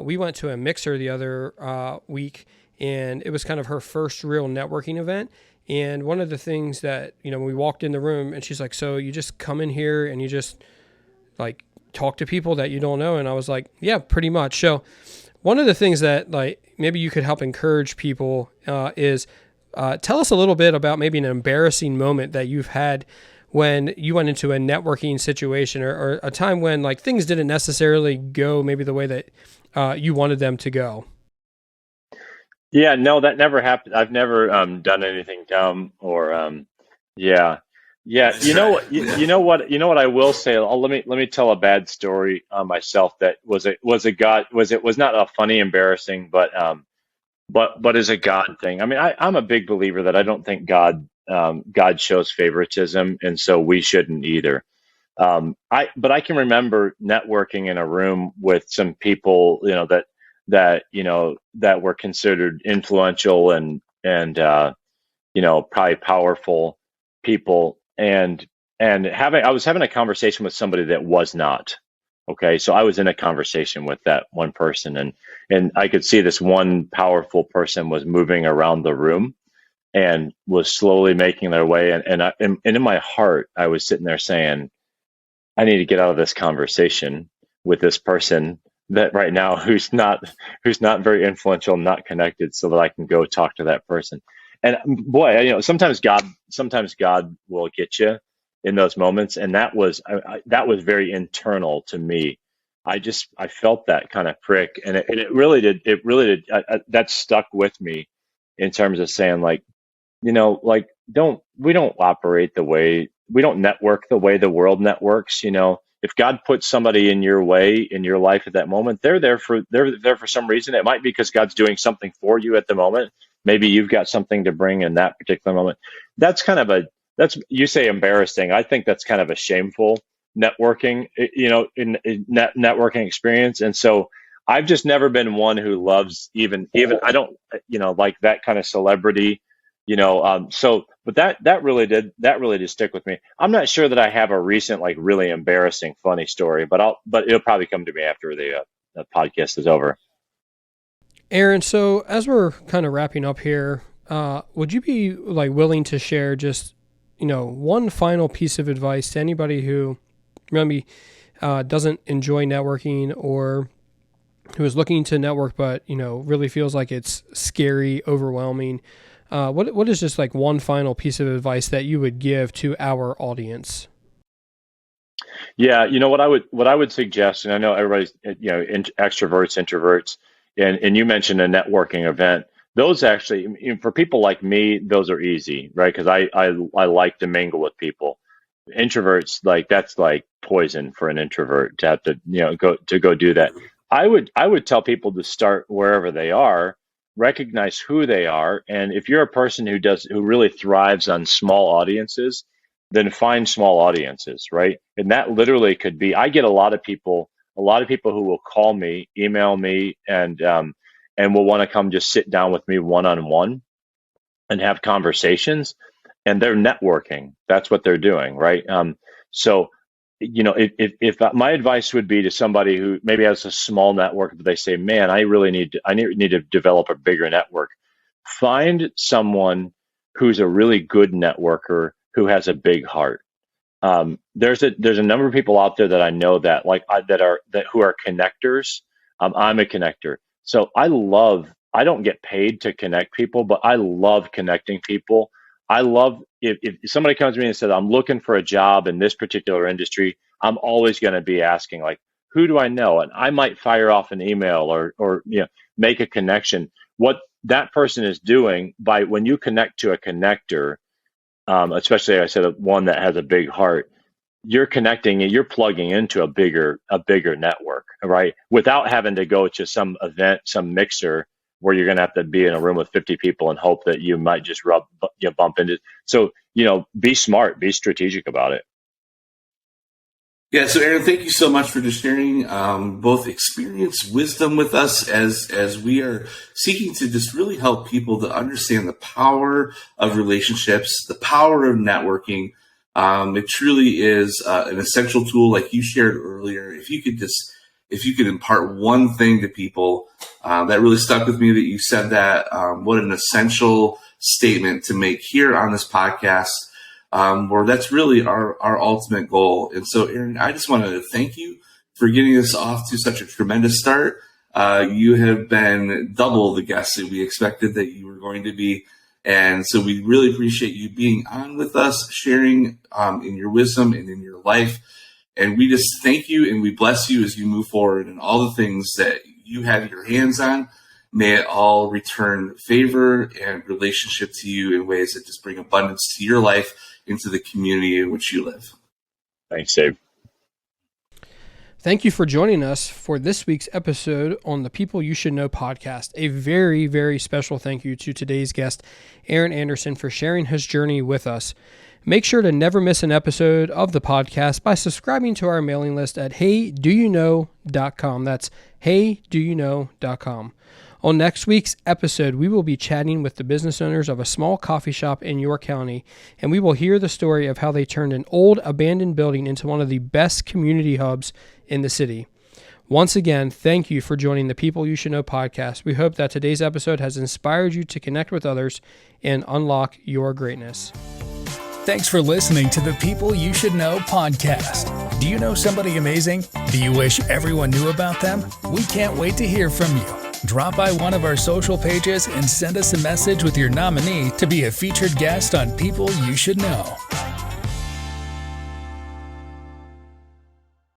we went to a mixer the other week, and it was kind of her first real networking event. And one of the things that, when we walked in the room, and she's like, so you just come in here and you just like talk to people that you don't know? And I was like, yeah, pretty much. So one of the things that like maybe you could help encourage people is tell us a little bit about maybe an embarrassing moment that you've had when you went into a networking situation, or a time when like things didn't necessarily go maybe the way that you wanted them to go. Yeah, no, that never happened. I've never done anything dumb or yeah. You know what I will say. Let me tell a bad story myself that was not a funny, embarrassing, but is a God thing. I mean, I'm a big believer that I don't think God shows favoritism, and so we shouldn't either. But I can remember networking in a room with some people, that were considered influential and probably powerful. people, and I was having a conversation with somebody that was not. Okay, so I was in a conversation with that one person, and I could see this one powerful person was moving around the room and was slowly making their way. And in my heart, I was sitting there saying, I need to get out of this conversation with this person that right now who's not very influential, not connected, so that I can go talk to that person. And boy, sometimes God will get you in those moments, and that was very internal to me. I felt that kind of prick, and it really did. That stuck with me in terms of saying, like, like, we don't operate the way, we don't network the way the world networks. If God puts somebody in your way in your life at that moment, they're there for some reason. It might be because God's doing something for you at the moment. Maybe you've got something to bring in that particular moment. That's kind of you say embarrassing. I think that's kind of a shameful networking, in networking experience. And so I've just never been one who loves even I don't, like that kind of celebrity, but that really did stick with me. I'm not sure that I have a recent, like, really embarrassing, funny story, but it'll probably come to me after the podcast is over. Aaron, so as we're kind of wrapping up here, would you be like willing to share just, one final piece of advice to anybody who maybe doesn't enjoy networking, or who is looking to network but, really feels like it's scary, overwhelming? What is just like one final piece of advice that you would give to our audience? Yeah, what I would suggest, and I know everybody's, extroverts, introverts, and you mentioned a networking event. Those actually, for people like me, those are easy, right? Because I like to mingle with people. Introverts, like, that's like poison for an introvert to have to go do that. I would tell people to start wherever they are, recognize who they are, and if you're a person who really thrives on small audiences, then find small audiences, right? And that literally could be, I get a lot of people who will call me, email me, and will want to come just sit down with me one-on-one and have conversations, and they're networking. That's what they're doing, right? So, if my advice would be to somebody who maybe has a small network, but they say, man, I need to develop a bigger network. Find someone who's a really good networker, who has a big heart. There's a number of people out there that I know that who are connectors. I'm a connector. So I don't get paid to connect people, but I love connecting people. I love if somebody comes to me and says, I'm looking for a job in this particular industry, I'm always going to be asking, like, who do I know? And I might fire off an email or make a connection. What that person is doing, when you connect to a connector, especially, I said, one that has a big heart, you're connecting and you're plugging into a bigger network, right? Without having to go to some event, some mixer where you're going to have to be in a room with 50 people and hope that you might just bump into. So, be smart, be strategic about it. Yeah, so Aaron, thank you so much for just sharing both experience, wisdom with us as we are seeking to just really help people to understand the power of relationships, the power of networking. It truly is an essential tool, like you shared earlier. If you could impart one thing to people, that really stuck with me that you said that. What an essential statement to make here on this podcast. Where that's really our ultimate goal. And so, Aaron, I just wanted to thank you for getting us off to such a tremendous start. You have been double the guest that we expected that you were going to be. And so we really appreciate you being on with us, sharing in your wisdom and in your life. And we just thank you and we bless you as you move forward and all the things that you have your hands on. May it all return favor and relationship to you in ways that just bring abundance to your life, into the community in which you live. Thanks, Dave. Thank you for joining us for this week's episode on the People You Should Know podcast. A very, very special thank you to today's guest, Aaron Anderson, for sharing his journey with us. Make sure to never miss an episode of the podcast by subscribing to our mailing list at heydouyouknow.com. That's heydouyouknow.com. On next week's episode, we will be chatting with the business owners of a small coffee shop in York County, and we will hear the story of how they turned an old abandoned building into one of the best community hubs in the city. Once again, thank you for joining the People You Should Know podcast. We hope that today's episode has inspired you to connect with others and unlock your greatness. Thanks for listening to the People You Should Know podcast. Do you know somebody amazing? Do you wish everyone knew about them? We can't wait to hear from you. Drop by one of our social pages and send us a message with your nominee to be a featured guest on People You Should Know.